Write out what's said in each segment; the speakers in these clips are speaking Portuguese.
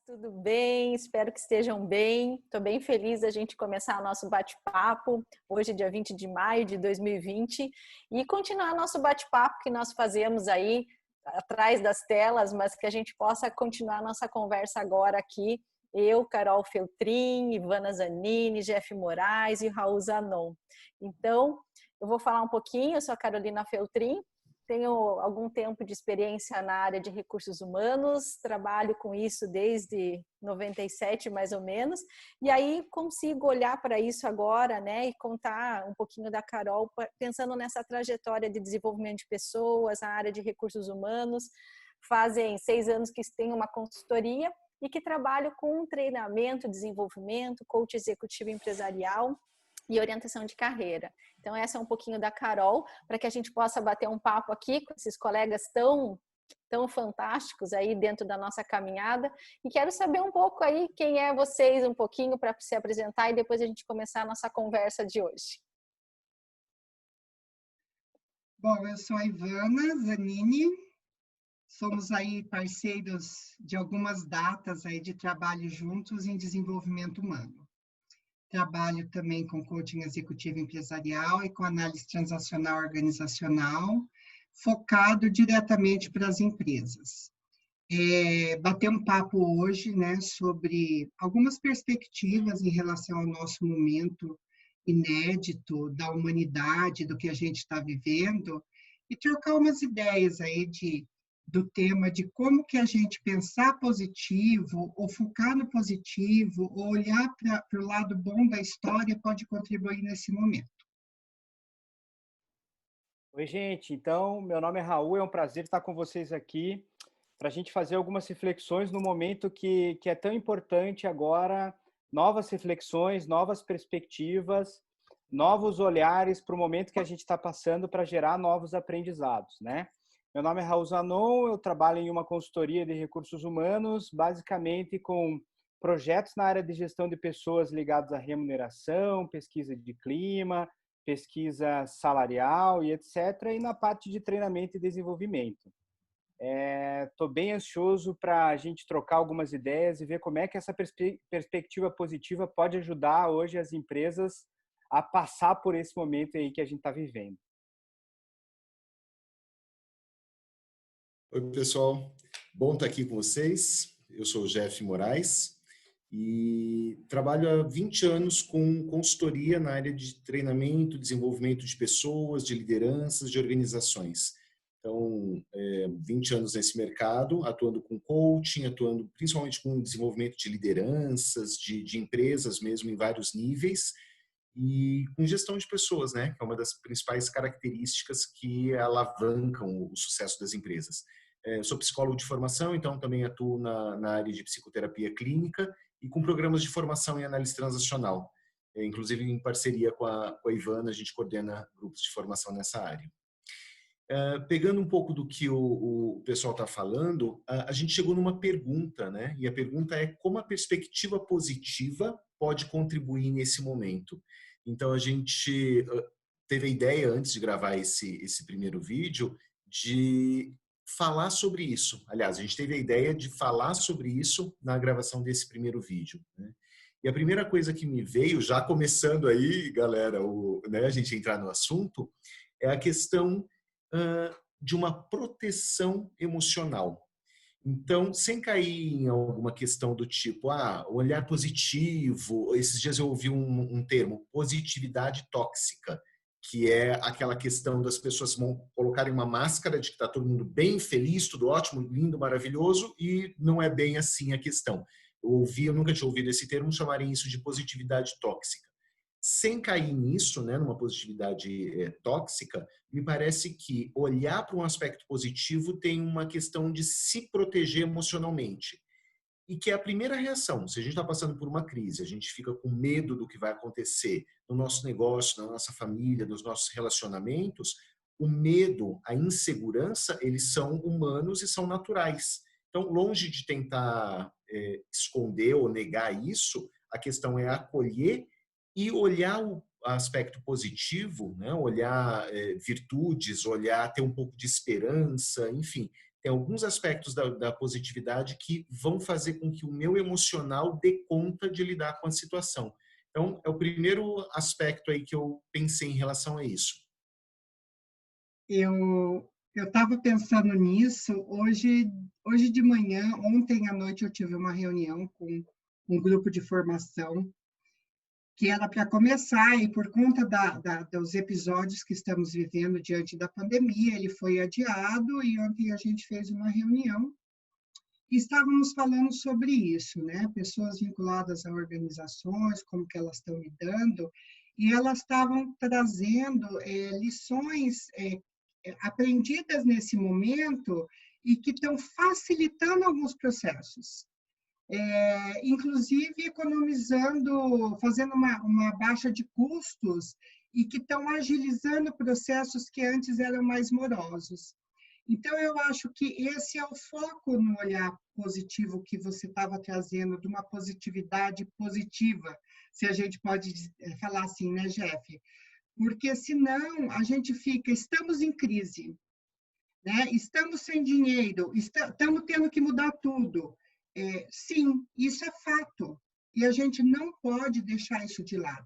Tudo bem? Espero que estejam bem. Estou bem feliz da gente começar nosso bate-papo, hoje, dia 20 de maio de 2020, e continuar nosso bate-papo que nós fazemos aí atrás das telas, mas que a gente possa continuar nossa conversa agora aqui. Eu, Carol Feltrin, Ivana Zanini, Jeff Moraes e Raul Zanon. Então, eu vou falar um pouquinho, eu sou a Carolina Feltrin, tenho algum tempo de experiência na área de recursos humanos, trabalho com isso desde 97, mais ou menos, e aí consigo olhar para isso agora, né, e contar um pouquinho da Carol, pensando nessa trajetória de desenvolvimento de pessoas na área de recursos humanos. Fazem 6 anos que tenho uma consultoria e que trabalho com treinamento, desenvolvimento, coach executivo empresarial e orientação de carreira. Então, essa é um pouquinho da Carol, para que a gente possa bater um papo aqui com esses colegas tão fantásticos aí dentro da nossa caminhada. E quero saber um pouco aí quem é vocês, um pouquinho, para se apresentar e depois a gente começar a nossa conversa de hoje. Bom, eu sou a Ivana Zanini, somos aí parceiros de algumas datas aí de trabalho juntos em desenvolvimento humano. Trabalho também com coaching executivo empresarial e com análise transacional organizacional, focado diretamente para as empresas. Bater um papo hoje, né, sobre algumas perspectivas em relação ao nosso momento inédito da humanidade, do que a gente está vivendo, e trocar umas ideias aí do tema de como que a gente pensar positivo, ou focar no positivo, ou olhar para o lado bom da história pode contribuir nesse momento. Oi, gente. Então, meu nome é Raul, é um prazer estar com vocês aqui para a gente fazer algumas reflexões no momento que é tão importante agora, novas reflexões, novas perspectivas, novos olhares para o momento que a gente está passando para gerar novos aprendizados, né? Meu nome é Raul Zanon, eu trabalho em uma consultoria de recursos humanos, basicamente com projetos na área de gestão de pessoas ligados à remuneração, pesquisa de clima, pesquisa salarial e etc., e na parte de treinamento e desenvolvimento. Estou bem ansioso para a gente trocar algumas ideias e ver como é que essa perspectiva positiva pode ajudar hoje as empresas a passar por esse momento aí que a gente está vivendo. Oi, pessoal. Bom estar aqui com vocês. Eu sou o Jeff Moraes e trabalho há 20 anos com consultoria na área de treinamento, desenvolvimento de pessoas, de lideranças, de organizações. Então, 20 anos nesse mercado, atuando com coaching, atuando principalmente com desenvolvimento de lideranças, de empresas mesmo em vários níveis, e com gestão de pessoas, né? Que é uma das principais características que alavancam o sucesso das empresas. Sou psicólogo de formação, então também atuo na área de psicoterapia clínica e com programas de formação em análise transacional. Inclusive, em parceria com a Ivana, a gente coordena grupos de formação nessa área. Pegando um pouco do que o pessoal está falando, a gente chegou numa pergunta, né? E a pergunta é como a perspectiva positiva pode contribuir nesse momento. Então, a gente teve a ideia, antes de gravar esse primeiro vídeo, de falar sobre isso. Aliás, a gente teve a ideia de falar sobre isso na gravação desse primeiro vídeo, né? E a primeira coisa que me veio, já começando aí, galera, né, a gente entrar no assunto, é a questão de uma proteção emocional. Então, sem cair em alguma questão do tipo, olhar positivo. Esses dias eu ouvi um termo, positividade tóxica, que é aquela questão das pessoas colocarem uma máscara de que está todo mundo bem, feliz, tudo ótimo, lindo, maravilhoso, e não é bem assim a questão. Eu nunca tinha ouvido esse termo, chamarem isso de positividade tóxica. Sem cair nisso, né, numa positividade tóxica, me parece que olhar para um aspecto positivo tem uma questão de se proteger emocionalmente. E que é a primeira reação. Se a gente está passando por uma crise, a gente fica com medo do que vai acontecer no nosso negócio, na nossa família, nos nossos relacionamentos, o medo, a insegurança, eles são humanos e são naturais. Então, longe de tentar esconder ou negar isso, a questão é acolher e olhar o aspecto positivo, né? Olhar virtudes, olhar ter um pouco de esperança, enfim, tem alguns aspectos da positividade que vão fazer com que o meu emocional dê conta de lidar com a situação. Então, é o primeiro aspecto aí que eu pensei em relação a isso. Eu estava pensando nisso hoje de manhã. Ontem à noite eu tive uma reunião com um grupo de formação que era para começar, e por conta dos episódios que estamos vivendo diante da pandemia, ele foi adiado, e ontem a gente fez uma reunião e estávamos falando sobre isso, né? Pessoas vinculadas a organizações, como que elas estão lidando, e elas estavam trazendo lições aprendidas nesse momento e que estão facilitando alguns processos. Inclusive economizando, fazendo uma baixa de custos e que estão agilizando processos que antes eram mais morosos. Então, eu acho que esse é o foco no olhar positivo que você estava trazendo, de uma positividade positiva, se a gente pode falar assim, né, Jeff? Porque senão a gente fica, estamos em crise, né? Estamos sem dinheiro, estamos tendo que mudar tudo. Sim, isso é fato, e a gente não pode deixar isso de lado.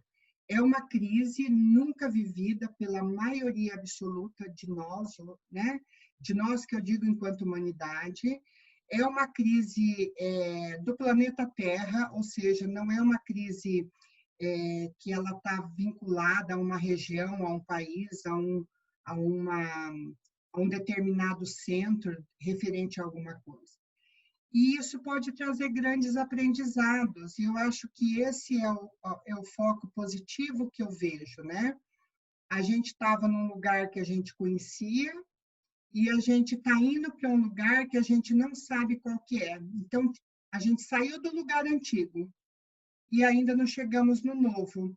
É uma crise nunca vivida pela maioria absoluta de nós, né? De nós que eu digo enquanto humanidade. É uma crise do planeta Terra, ou seja, não é uma crise que ela está vinculada a uma região, a um país, a um determinado centro referente a alguma coisa. E isso pode trazer grandes aprendizados, e eu acho que esse é o foco positivo que eu vejo, né? A gente estava num lugar que a gente conhecia, e a gente está indo para um lugar que a gente não sabe qual que é. Então, a gente saiu do lugar antigo, e ainda não chegamos no novo.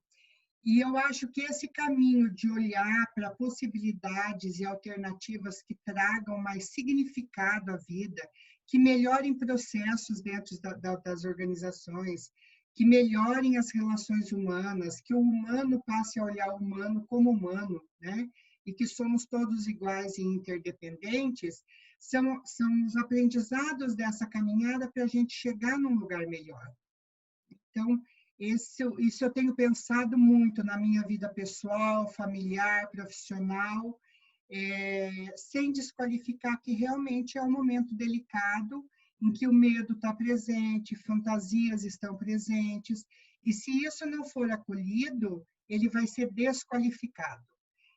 E eu acho que esse caminho de olhar para possibilidades e alternativas que tragam mais significado à vida, que melhorem processos dentro das organizações, que melhorem as relações humanas, que o humano passe a olhar o humano como humano, né? E que somos todos iguais e interdependentes, são os aprendizados dessa caminhada para a gente chegar num lugar melhor. Então, isso eu tenho pensado muito na minha vida pessoal, familiar, profissional, sem desqualificar que realmente é um momento delicado em que o medo está presente, fantasias estão presentes, e se isso não for acolhido, ele vai ser desqualificado.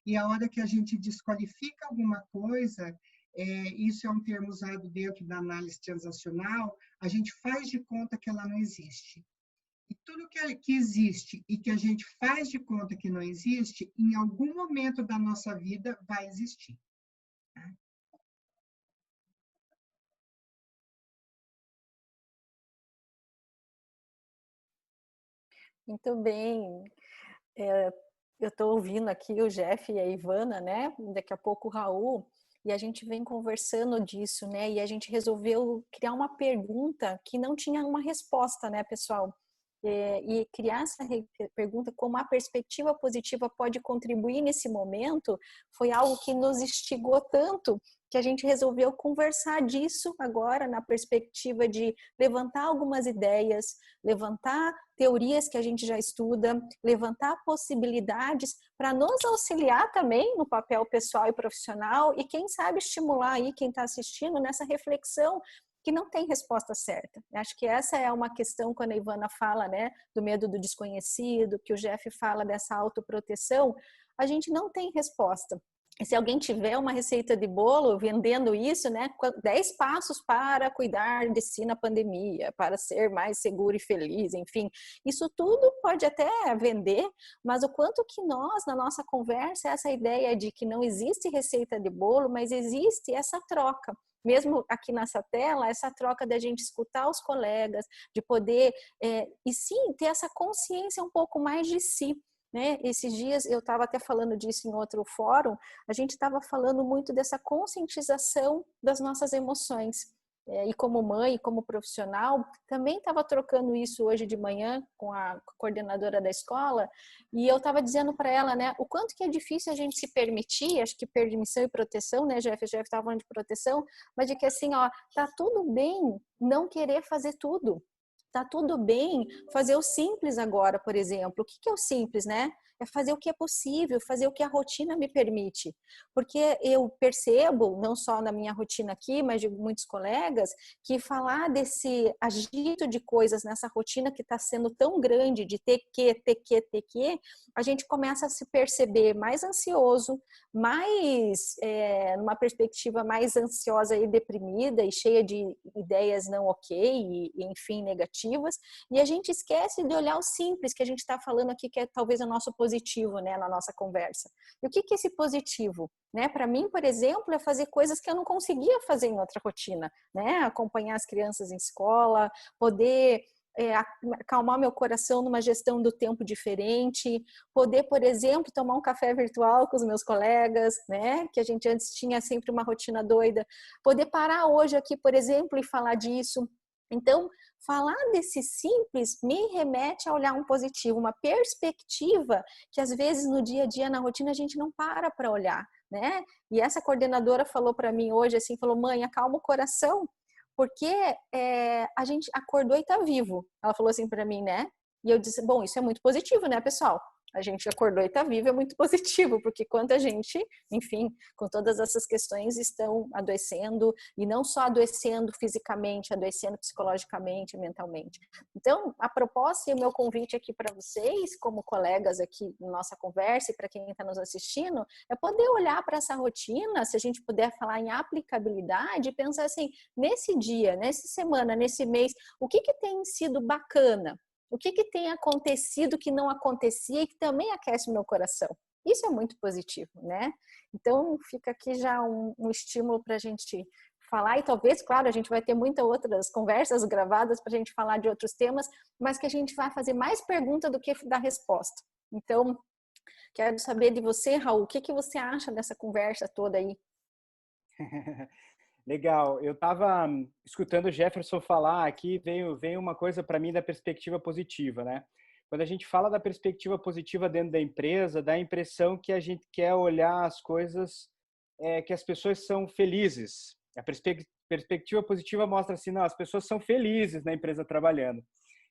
E a hora que a gente desqualifica alguma coisa, isso é um termo usado dentro da análise transacional, a gente faz de conta que ela não existe. E tudo que existe e que a gente faz de conta que não existe, em algum momento da nossa vida vai existir. Tá? Muito bem. Eu estou ouvindo aqui o Jeff e a Ivana, né? Daqui a pouco o Raul, e a gente vem conversando disso, né? E a gente resolveu criar uma pergunta que não tinha uma resposta, né, pessoal? E criar essa pergunta, como a perspectiva positiva pode contribuir nesse momento, foi algo que nos instigou tanto que a gente resolveu conversar disso agora na perspectiva de levantar algumas ideias, levantar teorias que a gente já estuda, levantar possibilidades para nos auxiliar também no papel pessoal e profissional e quem sabe estimular aí quem está assistindo nessa reflexão que não tem resposta certa. Acho que essa é uma questão quando a Ivana fala, né, do medo do desconhecido, que o Jeff fala dessa autoproteção, a gente não tem resposta. E se alguém tiver uma receita de bolo vendendo isso, né, 10 passos para cuidar de si na pandemia, para ser mais seguro e feliz, enfim, isso tudo pode até vender, mas o quanto que nós, na nossa conversa, essa ideia de que não existe receita de bolo, mas existe essa troca. Mesmo aqui nessa tela, essa troca da gente escutar os colegas, de poder, e sim, ter essa consciência um pouco mais de si. Né? Esses dias eu estava até falando disso em outro fórum, a gente estava falando muito dessa conscientização das nossas emoções. e como mãe, e como profissional, também estava trocando isso hoje de manhã com a coordenadora da escola, e eu estava dizendo para ela, né, o quanto que é difícil a gente se permitir, acho que permissão e proteção, né, Jeff estava falando de proteção, mas de que assim, ó, tá tudo bem não querer fazer tudo. Tá tudo bem fazer o simples agora, por exemplo. O que é o simples, né? É fazer o que é possível, fazer o que a rotina me permite. Porque eu percebo, não só na minha rotina aqui, mas de muitos colegas, que falar desse agito de coisas nessa rotina que está sendo tão grande, de ter que, a gente começa a se perceber mais ansioso, mais, numa perspectiva mais ansiosa e deprimida e cheia de ideias não ok e enfim, negativas, e a gente esquece de olhar o simples que a gente está falando aqui, que é talvez o nosso positivo, né, na nossa conversa. E o que é esse positivo? Né? Para mim, por exemplo, é fazer coisas que eu não conseguia fazer em outra rotina, né? Acompanhar as crianças em escola, poder acalmar meu coração numa gestão do tempo diferente, poder, por exemplo, tomar um café virtual com os meus colegas, né? Que a gente antes tinha sempre uma rotina doida, poder parar hoje aqui, por exemplo, e falar disso. Então, falar desse simples me remete a olhar um positivo, uma perspectiva que às vezes no dia a dia, na rotina, a gente não para olhar, né? E essa coordenadora falou para mim hoje, assim, falou, mãe, acalma o coração, porque a gente acordou e tá vivo. Ela falou assim para mim, né? E eu disse, bom, isso é muito positivo, né, pessoal? A gente acordou e tá vivo é muito positivo, porque quanta gente, enfim, com todas essas questões estão adoecendo, e não só adoecendo fisicamente, adoecendo psicologicamente, mentalmente. Então, a proposta e o meu convite aqui para vocês, como colegas aqui na nossa conversa e para quem está nos assistindo, é poder olhar para essa rotina, se a gente puder falar em aplicabilidade, e pensar assim, nesse dia, nessa semana, nesse mês, o que tem sido bacana? O que tem acontecido que não acontecia e que também aquece o meu coração? Isso é muito positivo, né? Então, fica aqui já um estímulo para a gente falar e talvez, claro, a gente vai ter muitas outras conversas gravadas para a gente falar de outros temas, mas que a gente vai fazer mais pergunta do que dar resposta. Então, quero saber de você, Raul, o que você acha dessa conversa toda aí? Legal, eu estava escutando o Jefferson falar aqui, veio uma coisa para mim da perspectiva positiva, né? Quando a gente fala da perspectiva positiva dentro da empresa, dá a impressão que a gente quer olhar as coisas, que as pessoas são felizes. A perspectiva positiva mostra assim, não, as pessoas são felizes na empresa trabalhando.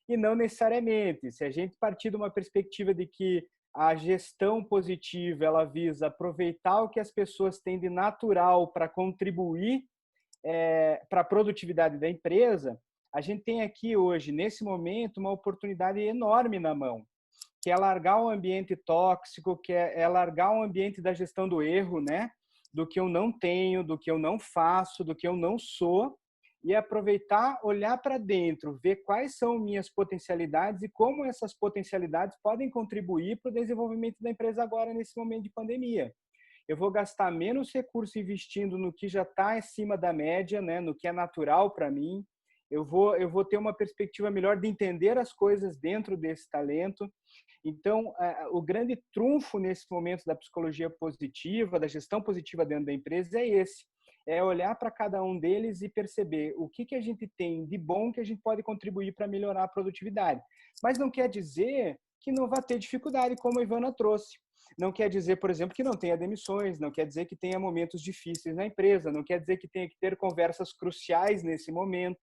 E não necessariamente. Se a gente partir de uma perspectiva de que a gestão positiva, ela visa aproveitar o que as pessoas têm de natural para contribuir para a produtividade da empresa, a gente tem aqui hoje, nesse momento, uma oportunidade enorme na mão, que é largar o ambiente tóxico, que é largar o ambiente da gestão do erro, né? Do que eu não tenho, do que eu não faço, do que eu não sou, e aproveitar, olhar para dentro, ver quais são minhas potencialidades e como essas potencialidades podem contribuir para o desenvolvimento da empresa agora nesse momento de pandemia. Eu vou gastar menos recurso investindo no que já está acima da média, né, no que é natural para mim. Eu vou ter uma perspectiva melhor de entender as coisas dentro desse talento. Então, o grande trunfo nesse momento da psicologia positiva, da gestão positiva dentro da empresa é esse. É olhar para cada um deles e perceber o que a gente tem de bom que a gente pode contribuir para melhorar a produtividade. Mas não quer dizer que não vai ter dificuldade, como a Ivana trouxe. Não quer dizer, por exemplo, que não tenha demissões, não quer dizer que tenha momentos difíceis na empresa, não quer dizer que tenha que ter conversas cruciais nesse momento.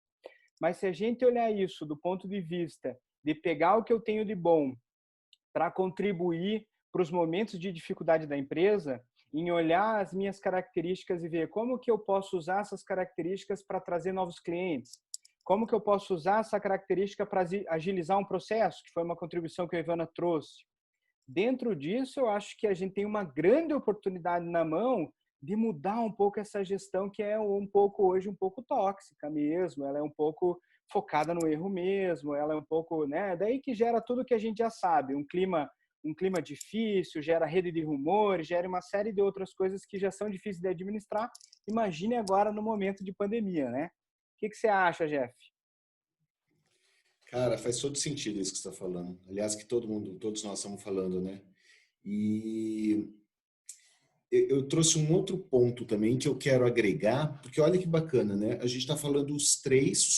Mas se a gente olhar isso do ponto de vista de pegar o que eu tenho de bom para contribuir para os momentos de dificuldade da empresa, em olhar as minhas características e ver como que eu posso usar essas características para trazer novos clientes, como que eu posso usar essa característica para agilizar um processo, que foi uma contribuição que a Ivana trouxe. Dentro disso, eu acho que a gente tem uma grande oportunidade na mão de mudar um pouco essa gestão que é um pouco hoje um pouco tóxica mesmo, ela é um pouco focada no erro mesmo, ela é um pouco, né, daí que gera tudo que a gente já sabe, um clima difícil, gera rede de rumores, gera uma série de outras coisas que já são difíceis de administrar. Imagine agora no momento de pandemia, né? O que você acha, Jeff? Cara, faz todo sentido isso que você está falando. Aliás, que todos nós estamos falando, né? E eu trouxe um outro ponto também que eu quero agregar, porque olha que bacana, né? A gente está falando os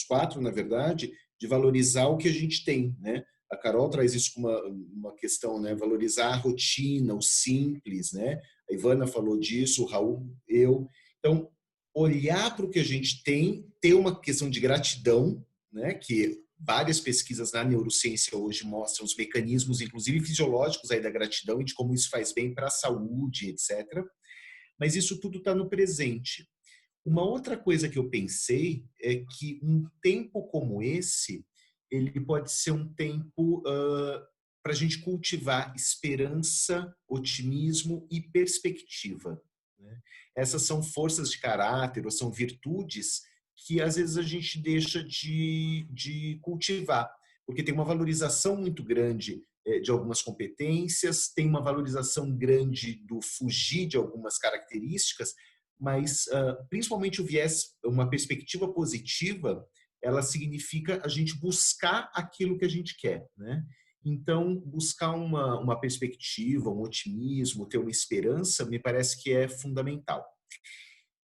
quatro, na verdade, de valorizar o que a gente tem, né? A Carol traz isso como uma questão, né? Valorizar a rotina, o simples, né? A Ivana falou disso, o Raul, eu. Então, olhar para o que a gente tem, ter uma questão de gratidão, né? Que várias pesquisas na neurociência hoje mostram os mecanismos, inclusive fisiológicos, aí da gratidão e de como isso faz bem para a saúde, etc. Mas isso tudo está no presente. Uma outra coisa que eu pensei é que um tempo como esse, ele pode ser um tempo para a gente cultivar esperança, otimismo e perspectiva, né? Essas são forças de caráter ou são virtudes que às vezes a gente deixa de cultivar, porque tem uma valorização muito grande de algumas competências, tem uma valorização grande do fugir de algumas características, mas principalmente o viés, uma perspectiva positiva, ela significa a gente buscar aquilo que a gente quer, né? Então, buscar uma perspectiva, um otimismo, ter uma esperança, me parece que é fundamental.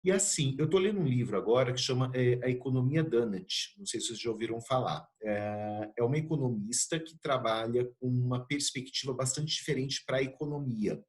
E assim, eu estou lendo um livro agora que chama A Economia Dunnett, não sei se vocês já ouviram falar. É uma economista que trabalha com uma perspectiva bastante diferente para a economia,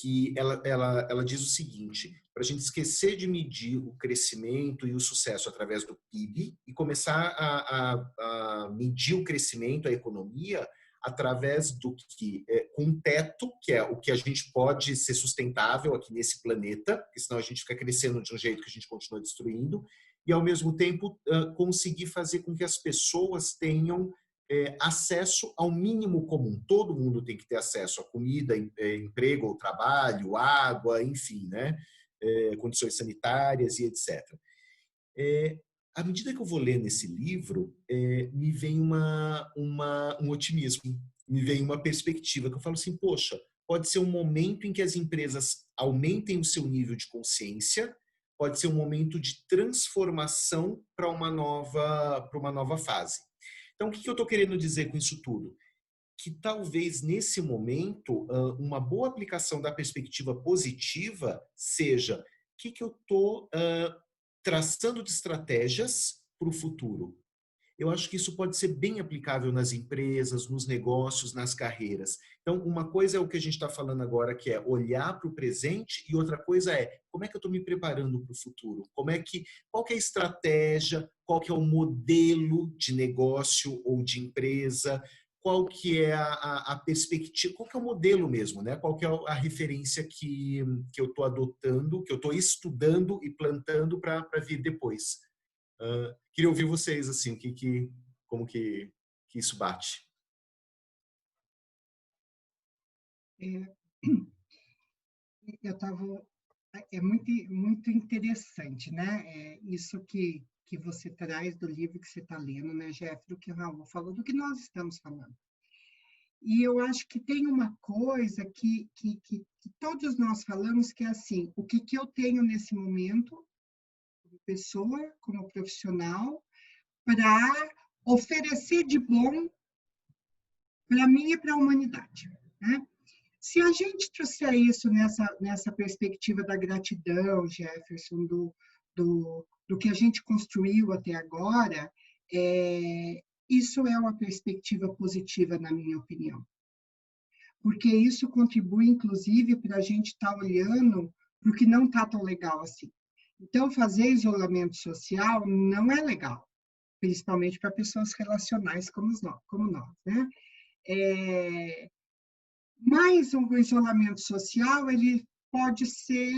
que ela diz o seguinte: para a gente esquecer de medir o crescimento e o sucesso através do PIB e começar a medir o crescimento, a economia, através do que com um teto, que é o que a gente pode ser sustentável aqui nesse planeta, porque senão a gente fica crescendo de um jeito que a gente continua destruindo, e ao mesmo tempo conseguir fazer com que as pessoas tenham acesso ao mínimo comum. Todo mundo tem que ter acesso a comida, emprego ou trabalho, água, enfim, né? Condições sanitárias e etc. À medida que eu vou ler nesse livro, me vem um otimismo, me vem uma perspectiva que eu falo assim, poxa, pode ser um momento em que as empresas aumentem o seu nível de consciência, pode ser um momento de transformação para uma nova fase. Então, o que eu estou querendo dizer com isso tudo? Que talvez nesse momento uma boa aplicação da perspectiva positiva seja o que eu estou traçando de estratégias para o futuro. Eu acho que isso pode ser bem aplicável nas empresas, nos negócios, nas carreiras. Então, uma coisa é o que a gente está falando agora, que é olhar para o presente, e outra coisa é como é que eu estou me preparando para o futuro? Qual que é a estratégia? Qual que é o modelo de negócio ou de empresa? Qual que é a perspectiva? Qual que é o modelo mesmo, né? Qual que é a referência que eu estou adotando, que eu estou estudando e plantando para vir depois? Queria ouvir vocês, assim, como que isso bate. Eu estava... É muito interessante, né? Isso que você traz do livro que você está lendo, né, Jeff, do que o Raul falou, do que nós estamos falando. E eu acho que tem uma coisa que todos nós falamos, que é assim, o que eu tenho nesse momento, como pessoa, como profissional, para oferecer de bom para mim e para a humanidade, né? Se a gente trouxer isso nessa perspectiva da gratidão, Jefferson, do que a gente construiu até agora, isso é uma perspectiva positiva, na minha opinião. Porque isso contribui, inclusive, para a gente estar olhando para o que não está tão legal assim. Então, fazer isolamento social não é legal, principalmente para pessoas relacionais como nós, né? Mas o isolamento social, ele pode ser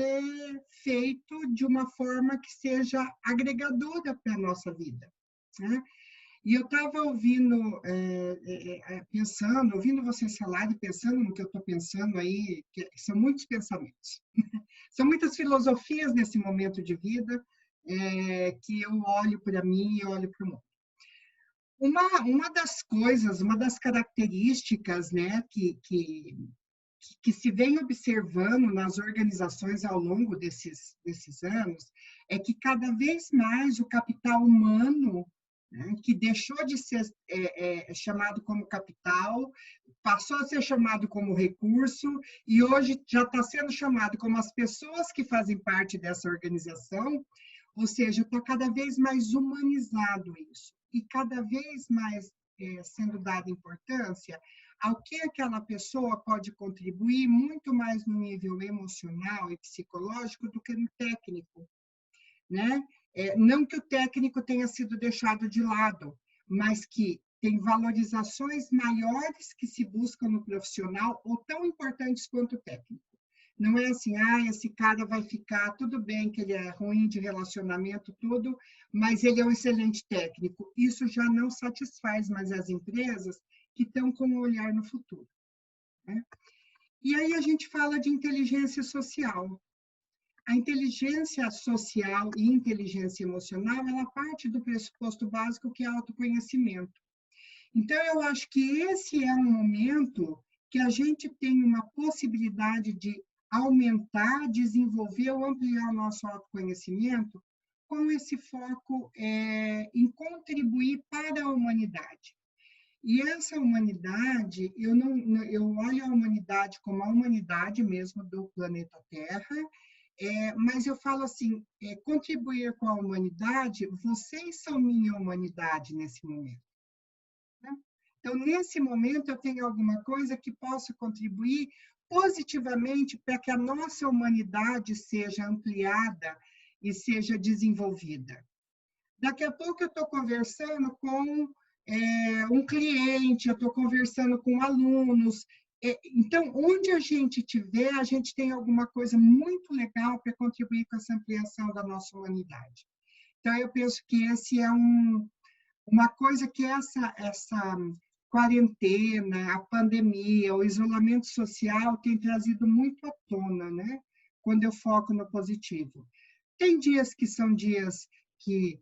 feito de uma forma que seja agregadora para a nossa vida, né? E eu estava ouvindo vocês falarem, pensando no que eu estou pensando aí, que são muitos pensamentos. São muitas filosofias nesse momento de vida que eu olho para mim e olho para o mundo. Uma das coisas, uma das características, né, que se vem observando nas organizações ao longo desses anos é que cada vez mais o capital humano, né, que deixou de ser chamado como capital, passou a ser chamado como recurso e hoje já está sendo chamado como as pessoas que fazem parte dessa organização, ou seja, está cada vez mais humanizado isso e cada vez mais sendo dada importância ao que aquela pessoa pode contribuir muito mais no nível emocional e psicológico do que no técnico, né? Não que o técnico tenha sido deixado de lado, mas que tem valorizações maiores que se buscam no profissional ou tão importantes quanto o técnico. Não é assim, esse cara vai ficar, tudo bem que ele é ruim de relacionamento, tudo, mas ele é um excelente técnico. Isso já não satisfaz mais as empresas que estão com um olhar no futuro, né? E aí a gente fala de inteligência social. A inteligência social e inteligência emocional, ela parte do pressuposto básico que é autoconhecimento. Então, eu acho que esse é um momento que a gente tem uma possibilidade de aumentar, desenvolver ou ampliar o nosso autoconhecimento com esse foco em contribuir para a humanidade. E essa humanidade, eu olho a humanidade como a humanidade mesmo do planeta Terra, mas eu falo assim, contribuir com a humanidade, vocês são minha humanidade nesse momento. Né? Então, nesse momento, eu tenho alguma coisa que possa contribuir positivamente para que a nossa humanidade seja ampliada e seja desenvolvida. Daqui a pouco eu estou conversando com um cliente, eu estou conversando com alunos. Então, onde a gente estiver, a gente tem alguma coisa muito legal para contribuir com essa ampliação da nossa humanidade. Então, eu penso que esse é uma coisa que essa quarentena, a pandemia, o isolamento social tem trazido muito à tona, né? Quando eu foco no positivo. Tem dias que são dias que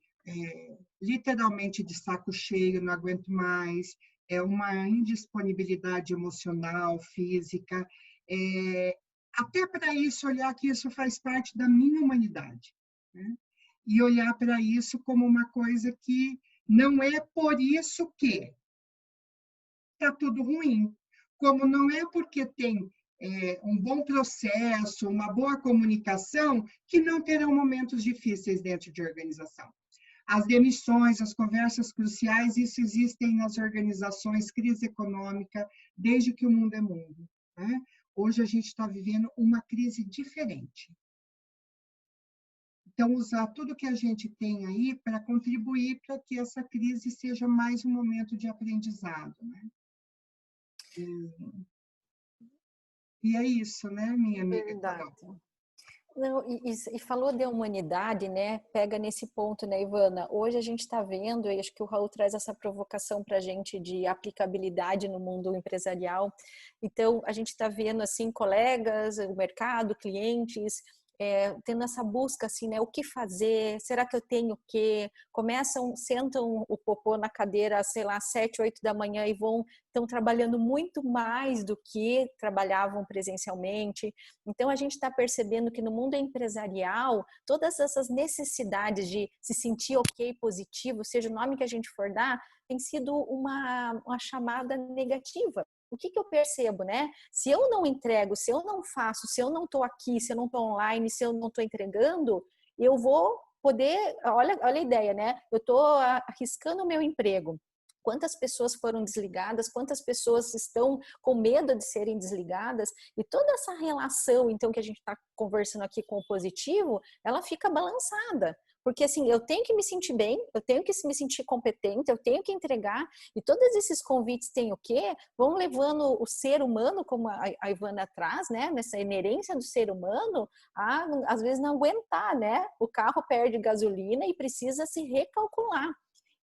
literalmente de saco cheio, não aguento mais, uma indisponibilidade emocional, física, até para isso, olhar que isso faz parte da minha humanidade, né? E olhar para isso como uma coisa que não é por isso que está tudo ruim, como não é porque tem um bom processo, uma boa comunicação, que não terão momentos difíceis dentro de organização. As demissões, as conversas cruciais, isso existem nas organizações, crise econômica, desde que o mundo é mundo, né? Hoje a gente está vivendo uma crise diferente. Então, usar tudo que a gente tem aí para contribuir para que essa crise seja mais um momento de aprendizado, né? E é isso, né, minha amiga? Verdade. Não, e falou de humanidade, né? Pega nesse ponto, né, Ivana? Hoje a gente está vendo, e acho que o Raul traz essa provocação para a gente de aplicabilidade no mundo empresarial. Então, a gente está vendo, assim, colegas, o mercado, clientes, tendo essa busca, assim, né? O que fazer? Será que eu tenho o quê? Sentam o popô na cadeira, sei lá, 7, 8 da manhã e estão trabalhando muito mais do que trabalhavam presencialmente. Então, a gente está percebendo que no mundo empresarial, todas essas necessidades de se sentir ok, positivo, seja o nome que a gente for dar, tem sido uma chamada negativa. O que eu percebo, né? Se eu não entrego, se eu não faço, se eu não estou aqui, se eu não estou online, se eu não estou entregando, eu vou poder... Olha a ideia, né? Eu estou arriscando o meu emprego. Quantas pessoas foram desligadas, quantas pessoas estão com medo de serem desligadas, e toda essa relação, então, que a gente está conversando aqui com o positivo, ela fica balançada. Porque, assim, eu tenho que me sentir bem, eu tenho que me sentir competente, eu tenho que entregar, e todos esses convites têm o quê? Vão levando o ser humano, como a Ivana traz, né? Nessa inerência do ser humano, a, às vezes, não aguentar, né? O carro perde gasolina e precisa se recalcular.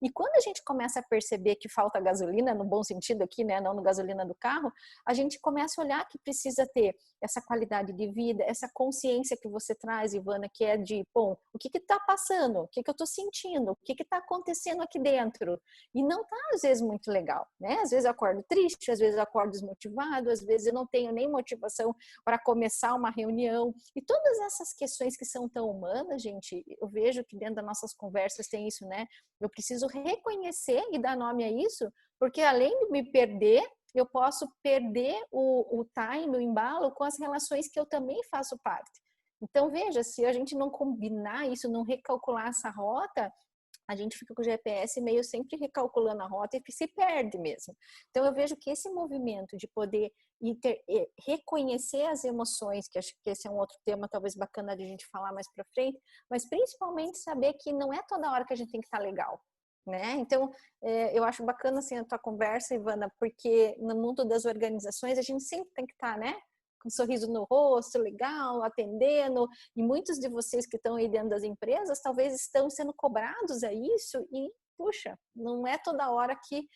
E quando a gente começa a perceber que falta gasolina, no bom sentido aqui, né, não no gasolina do carro, a gente começa a olhar que precisa ter essa qualidade de vida, essa consciência que você traz, Ivana, que é de, bom, o que está passando? O que eu estou sentindo? O que está acontecendo aqui dentro? E não está, às vezes, muito legal, né? Às vezes eu acordo triste, às vezes eu acordo desmotivado, às vezes eu não tenho nem motivação para começar uma reunião. E todas essas questões que são tão humanas, gente, eu vejo que dentro das nossas conversas tem isso, né? Eu preciso reconhecer e dar nome a isso, porque além de me perder, eu posso perder o time, o embalo com as relações que eu também faço parte. Então, veja, se a gente não combinar isso, não recalcular essa rota, a gente fica com o GPS meio sempre recalculando a rota e se perde mesmo. Então, eu vejo que esse movimento de poder reconhecer as emoções, que acho que esse é um outro tema talvez bacana de a gente falar mais para frente, mas principalmente saber que não é toda hora que a gente tem que estar legal, né? Então, eu acho bacana assim a tua conversa, Ivana, porque no mundo das organizações a gente sempre tem que estar, né? Com um sorriso no rosto, legal, atendendo, e muitos de vocês que estão aí dentro das empresas talvez estão sendo cobrados a isso e, puxa, não é toda hora que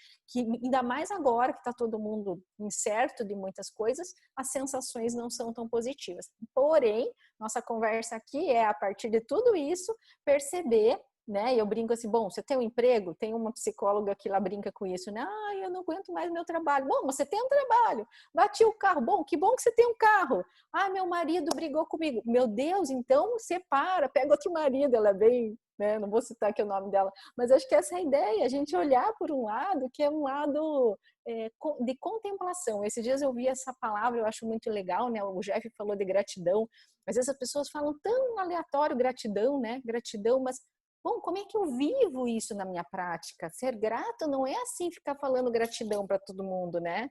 ainda mais agora que está todo mundo incerto de muitas coisas, as sensações não são tão positivas. Porém, nossa conversa aqui é, a partir de tudo isso, perceber, né? Eu brinco assim, bom, você tem um emprego? Tem uma psicóloga que lá brinca com isso, né? Ah, eu não aguento mais meu trabalho. Bom, você tem um trabalho. Bati o carro. Bom, que bom que você tem um carro. Ah, meu marido brigou comigo. Meu Deus, então separa, pega outro marido. Ela é bem, né? Não vou citar aqui o nome dela, mas acho que essa é a ideia, a gente olhar por um lado que é um lado de contemplação. Esses dias eu vi essa palavra, eu acho muito legal, né? O Jeff falou de gratidão. Às vezes as pessoas falam tão aleatório gratidão, né? Gratidão, mas bom, como é que eu vivo isso na minha prática? Ser grato não é assim ficar falando gratidão para todo mundo, né?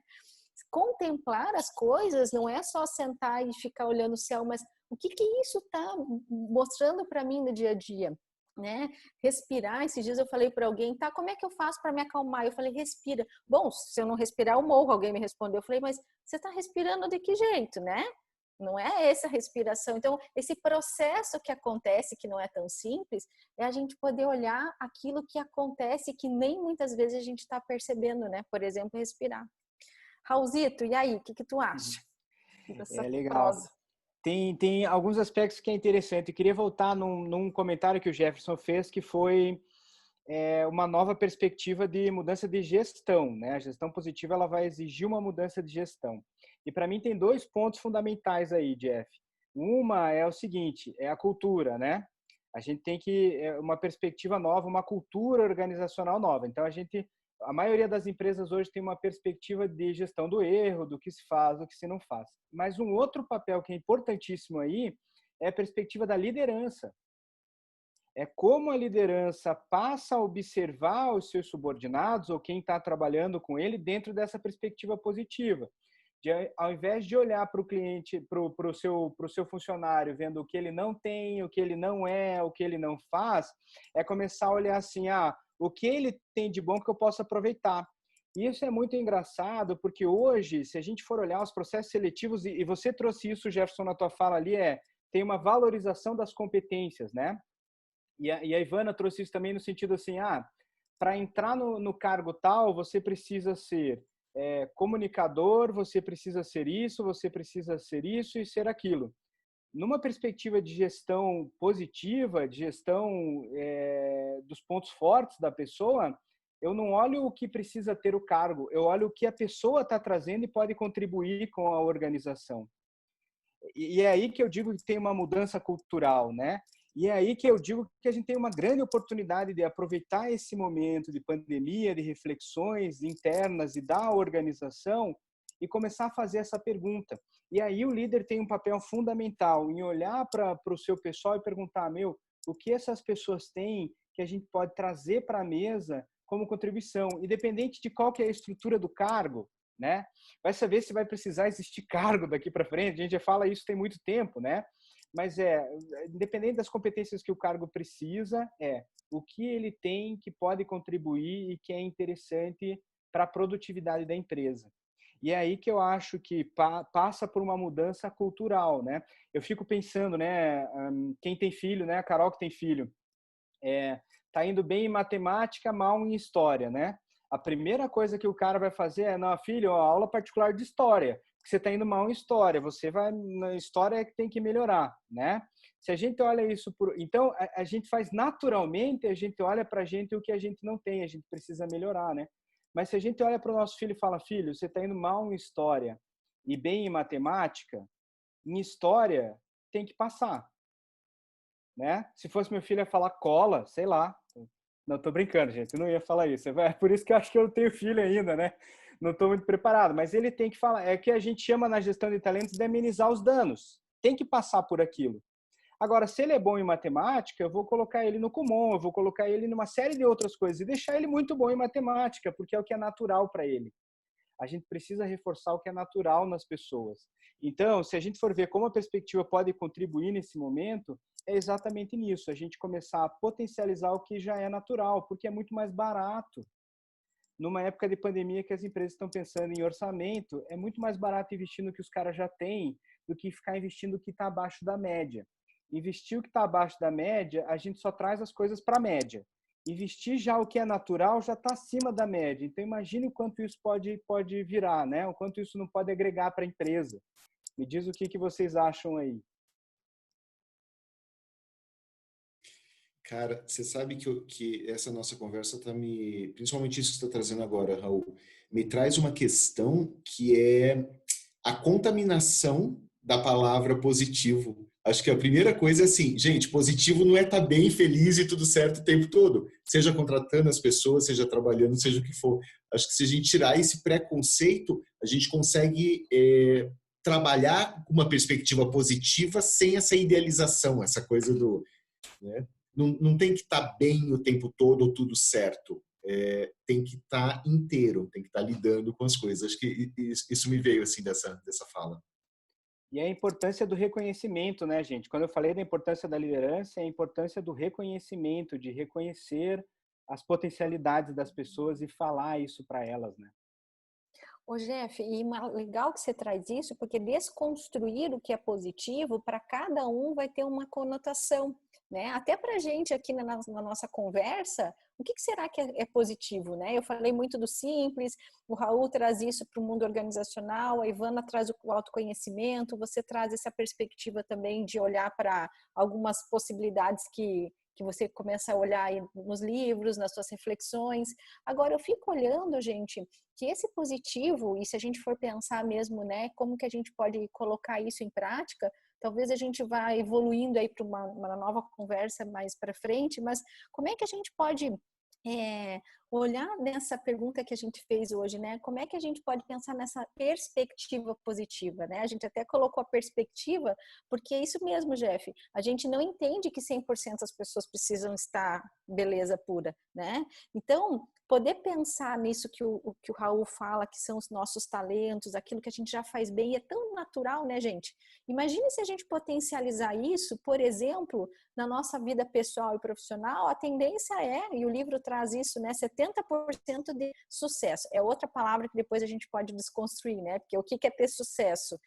Contemplar as coisas não é só sentar e ficar olhando o céu, mas o que isso está mostrando para mim no dia a dia, né? Respirar. Esses dias eu falei para alguém, tá, como é que eu faço para me acalmar? Eu falei, respira. Bom, se eu não respirar, eu morro. Alguém me respondeu. Eu falei, mas você está respirando de que jeito, né? Não é essa respiração. Então, esse processo que acontece, que não é tão simples, é a gente poder olhar aquilo que acontece que nem muitas vezes a gente está percebendo, né? Por exemplo, respirar. Raulzito, e aí, o que tu acha dessa Legal. prosa? Tem alguns aspectos que é interessante. Eu queria voltar num comentário que o Jefferson fez, que foi uma nova perspectiva de mudança de gestão, né? A gestão positiva ela vai exigir uma mudança de gestão. E para mim tem dois pontos fundamentais aí, Jeff. Uma é o seguinte, é a cultura, né? A gente tem uma perspectiva nova, uma cultura organizacional nova. Então a maioria das empresas hoje tem uma perspectiva de gestão do erro, do que se faz, do que se não faz. Mas um outro papel que é importantíssimo aí é a perspectiva da liderança. É como a liderança passa a observar os seus subordinados ou quem está trabalhando com ele dentro dessa perspectiva positiva. Ao invés de olhar para o cliente, para o seu funcionário, vendo o que ele não tem, o que ele não é, o que ele não faz, é começar a olhar assim, o que ele tem de bom que eu posso aproveitar. E isso é muito engraçado, porque hoje, se a gente for olhar os processos seletivos, e você trouxe isso, Jefferson, na tua fala ali, tem uma valorização das competências, né? E a Ivana trouxe isso também no sentido assim, para entrar no cargo tal, você precisa ser comunicador, você precisa ser isso, você precisa ser isso e ser aquilo. Numa perspectiva de gestão positiva, de gestão dos pontos fortes da pessoa, eu não olho o que precisa ter o cargo, eu olho o que a pessoa está trazendo e pode contribuir com a organização. E é aí que eu digo que tem uma mudança cultural, né? E é aí que eu digo que a gente tem uma grande oportunidade de aproveitar esse momento de pandemia, de reflexões internas e da organização e começar a fazer essa pergunta. E aí o líder tem um papel fundamental em olhar para o seu pessoal e perguntar, o que essas pessoas têm que a gente pode trazer para a mesa como contribuição, independente de qual que é a estrutura do cargo, né? Vai saber se vai precisar existir cargo daqui para frente, a gente já fala isso tem muito tempo, né? Mas independente das competências que o cargo precisa, o que ele tem que pode contribuir e que é interessante para a produtividade da empresa. E é aí que eu acho que passa por uma mudança cultural, né? Eu fico pensando, né? Quem tem filho, né? A Carol que tem filho, tá indo bem em matemática, mal em história, né? A primeira coisa que o cara vai fazer é, não, filho, aula particular de história. Você está indo mal em história, você vai na história que tem que melhorar, né? Se a gente olha isso então a gente faz naturalmente, a gente olha para a gente o que a gente não tem, a gente precisa melhorar, né? Mas se a gente olha para o nosso filho e fala, filho, você está indo mal em história e bem em matemática, em história tem que passar, né? Se fosse meu filho ia falar cola, sei lá. Não, tô brincando, gente, eu não ia falar isso. Por isso que eu acho que eu não tenho filho ainda, né? não estou muito preparado, mas ele tem que falar, é que a gente chama na gestão de talentos de amenizar os danos, tem que passar por aquilo. Agora, se ele é bom em matemática, eu vou colocar ele no Kumon, eu vou colocar ele numa série de outras coisas e deixar ele muito bom em matemática, porque é o que é natural para ele. A gente precisa reforçar o que é natural nas pessoas. Então, se a gente for ver como a perspectiva pode contribuir nesse momento, é exatamente nisso, a gente começar a potencializar o que já é natural, porque é muito mais barato. Numa época de pandemia que as empresas estão pensando em orçamento, é muito mais barato investir no que os caras já têm do que ficar investindo o que está abaixo da média. Investir o que está abaixo da média, a gente só traz as coisas para a média. Investir já o que é natural já está acima da média. Então, imagine o quanto isso pode virar, né? O quanto isso não pode agregar para a empresa. Me diz o que vocês acham aí. Cara, você sabe que essa nossa conversa está principalmente isso que você está trazendo agora, Raul, me traz uma questão que é a contaminação da palavra positivo. Acho que a primeira coisa é assim, gente, positivo não é estar bem, feliz e tudo certo o tempo todo. Seja contratando as pessoas, seja trabalhando, seja o que for. Acho que se a gente tirar esse preconceito, a gente consegue trabalhar com uma perspectiva positiva sem essa idealização, essa coisa do... Né? Não tem que estar bem o tempo todo ou tudo certo. Tem que estar inteiro, tem que estar lidando com as coisas. Acho que isso me veio assim dessa fala. E a importância do reconhecimento, né, gente? Quando eu falei da importância da liderança, é a importância do reconhecimento, de reconhecer as potencialidades das pessoas e falar isso para elas, né? Ô, Jeff, e legal que você traz isso, porque desconstruir o que é positivo, para cada um vai ter uma conotação, né? Até para a gente aqui na nossa conversa, o que será que é positivo, né? Eu falei muito do simples, o Raul traz isso para o mundo organizacional, a Ivana traz o autoconhecimento, você traz essa perspectiva também de olhar para algumas possibilidades que você começa a olhar aí nos livros, nas suas reflexões. Agora, eu fico olhando, gente, que esse positivo, e se a gente for pensar mesmo, né, como que a gente pode colocar isso em prática, talvez a gente vá evoluindo aí para uma nova conversa mais para frente, mas como é que a gente pode olhar nessa pergunta que a gente fez hoje, né? Como é que a gente pode pensar nessa perspectiva positiva, né? A gente até colocou a perspectiva, porque é isso mesmo, Jeff. A gente não entende que 100% das pessoas precisam estar beleza pura, né? Então, poder pensar nisso que o Raul fala, que são os nossos talentos, aquilo que a gente já faz bem, é tão natural, né, gente? Imagine se a gente potencializar isso, por exemplo, na nossa vida pessoal e profissional, a tendência e o livro traz isso, né, 70% de sucesso. É outra palavra que depois a gente pode desconstruir, né? Porque o que é ter sucesso?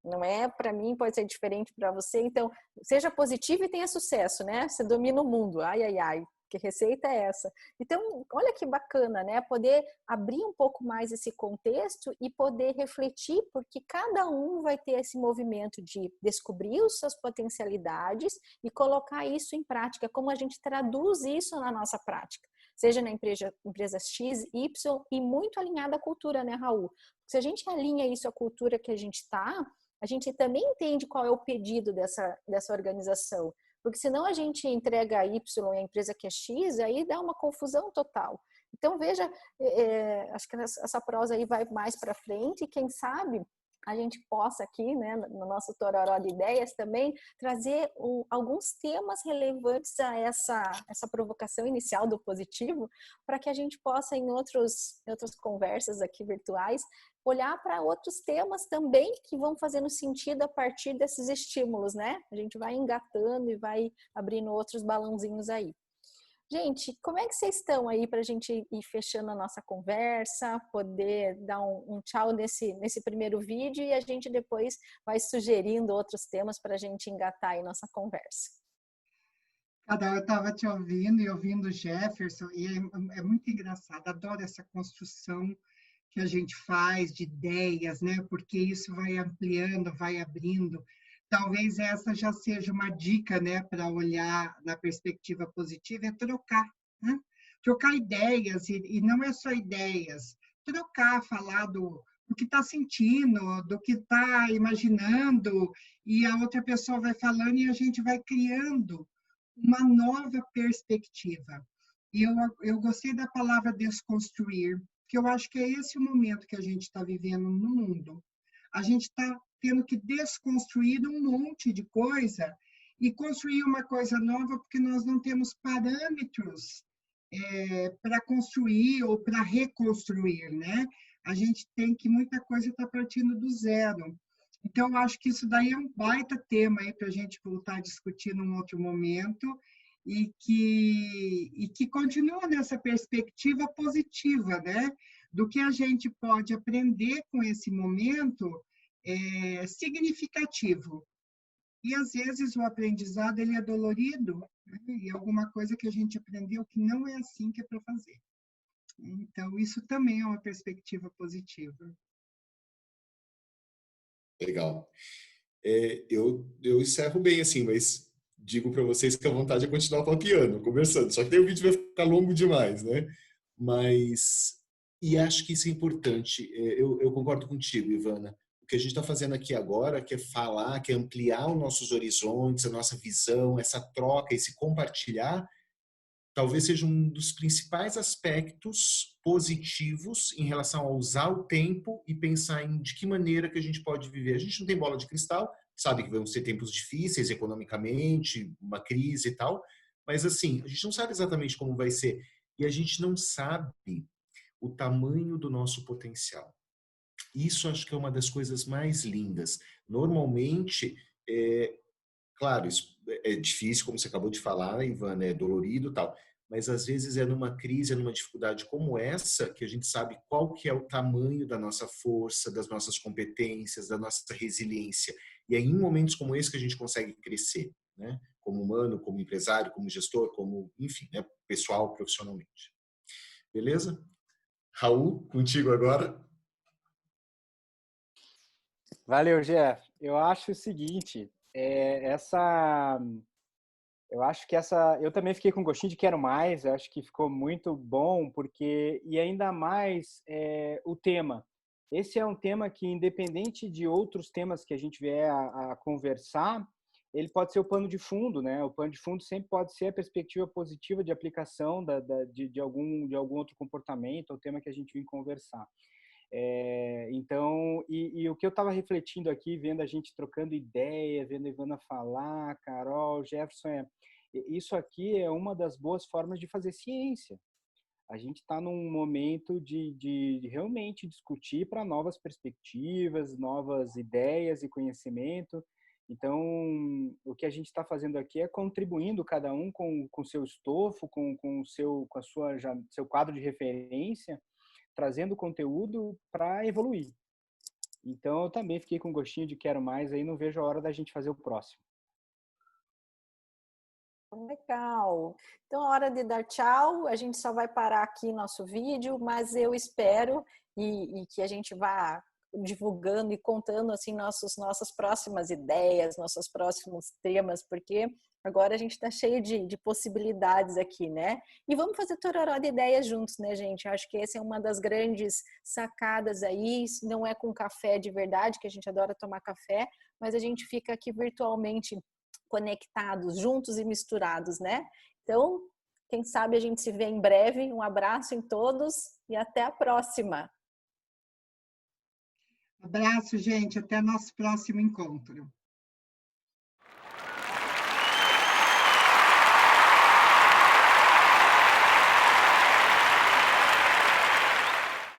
Não é, para mim, pode ser diferente para você. Então, seja positivo e tenha sucesso, né? Você domina o mundo. Ai, ai, ai. Que receita é essa? Então, olha que bacana, né? Poder abrir um pouco mais esse contexto e poder refletir, porque cada um vai ter esse movimento de descobrir as suas potencialidades e colocar isso em prática, como a gente traduz isso na nossa prática, seja na empresa X, Y e muito alinhada à cultura, né, Raul? Se a gente alinha isso à cultura que a gente está, a gente também entende qual é o pedido dessa organização. Porque senão a gente entrega Y e a empresa que é X, aí dá uma confusão total. Então, veja, acho que essa prosa aí vai mais para frente e quem sabe a gente possa aqui, né, no nosso Tororó de Ideias também, trazer alguns temas relevantes a essa provocação inicial do positivo, para que a gente possa, em outras conversas aqui virtuais, olhar para outros temas também que vão fazendo sentido a partir desses estímulos, né? A gente vai engatando e vai abrindo outros balãozinhos aí. Gente, como é que vocês estão aí para a gente ir fechando a nossa conversa, poder dar um tchau nesse primeiro vídeo e a gente depois vai sugerindo outros temas para a gente engatar aí nossa conversa. Eu estava te ouvindo e ouvindo o Jefferson, e é muito engraçado, adoro essa construção que a gente faz de ideias, né? Porque isso vai ampliando, vai abrindo. Talvez essa já seja uma dica, né, para olhar na perspectiva positiva, é trocar, né? Trocar ideias, e não é só ideias, trocar, falar do que está sentindo, do que está imaginando, e a outra pessoa vai falando e a gente vai criando uma nova perspectiva. E eu gostei da palavra desconstruir, porque eu acho que é esse o momento que a gente está vivendo no mundo. A gente está tendo que desconstruir um monte de coisa e construir uma coisa nova, porque nós não temos parâmetros para construir ou para reconstruir, né? A gente tem que, muita coisa está partindo do zero. Então, eu acho que isso daí é um baita tema aí para a gente voltar a discutir num outro momento e que continua nessa perspectiva positiva, né? Do que a gente pode aprender com esse momento significativo. E, às vezes, o aprendizado ele é dolorido, né? E alguma coisa que a gente aprendeu que não é assim que é para fazer. Então, isso também é uma perspectiva positiva. Legal. Eu encerro bem assim, mas digo para vocês que a vontade é continuar papeando, conversando. Só que daí o vídeo vai ficar longo demais, né? E acho que isso é importante. Eu concordo contigo, Ivana. O que a gente está fazendo aqui agora, que é falar, que é ampliar os nossos horizontes, a nossa visão, essa troca, esse compartilhar, talvez seja um dos principais aspectos positivos em relação a usar o tempo e pensar em de que maneira que a gente pode viver. A gente não tem bola de cristal, sabe que vão ser tempos difíceis economicamente, uma crise e tal, mas assim, a gente não sabe exatamente como vai ser e a gente não sabe o tamanho do nosso potencial. Isso acho que é uma das coisas mais lindas. Normalmente, claro, isso é difícil, como você acabou de falar, Ivana, é dolorido e tal, mas às vezes é numa crise, é numa dificuldade como essa que a gente sabe qual que é o tamanho da nossa força, das nossas competências, da nossa resiliência. E é em momentos como esse que a gente consegue crescer, né? Como humano, como empresário, como gestor, como, enfim, né? Pessoal, profissionalmente. Beleza? Raul, contigo agora. Valeu, Jeff. Eu acho o seguinte, eu também fiquei com gostinho de quero mais, eu acho que ficou muito bom, porque, e ainda mais o tema. Esse é um tema que, independente de outros temas que a gente vier a conversar, ele pode ser o pano de fundo, né? O pano de fundo sempre pode ser a perspectiva positiva de aplicação de algum outro comportamento, ou tema que a gente vem conversar. Então, o que eu estava refletindo aqui, vendo a gente trocando ideia, vendo a Ivana falar, Carol, Jefferson, isso aqui é uma das boas formas de fazer ciência. A gente está num momento de realmente discutir para novas perspectivas, novas ideias e conhecimento. Então, o que a gente está fazendo aqui é contribuindo cada um com seu estofo, com seu quadro de referência, trazendo conteúdo para evoluir. Então, eu também fiquei com gostinho de quero mais, aí não vejo a hora da gente fazer o próximo. Legal. Então, a hora de dar tchau, a gente só vai parar aqui nosso vídeo, mas eu espero e que a gente vá divulgando e contando assim nossas próximas ideias, nossos próximos temas, porque agora a gente está cheio de possibilidades aqui, né? E vamos fazer tororó de ideias juntos, né, gente? Acho que essa é uma das grandes sacadas aí. Não é com café de verdade, que a gente adora tomar café, mas a gente fica aqui virtualmente conectados, juntos e misturados, né? Então, quem sabe a gente se vê em breve. Um abraço em todos e até a próxima. Abraço, gente. Até nosso próximo encontro.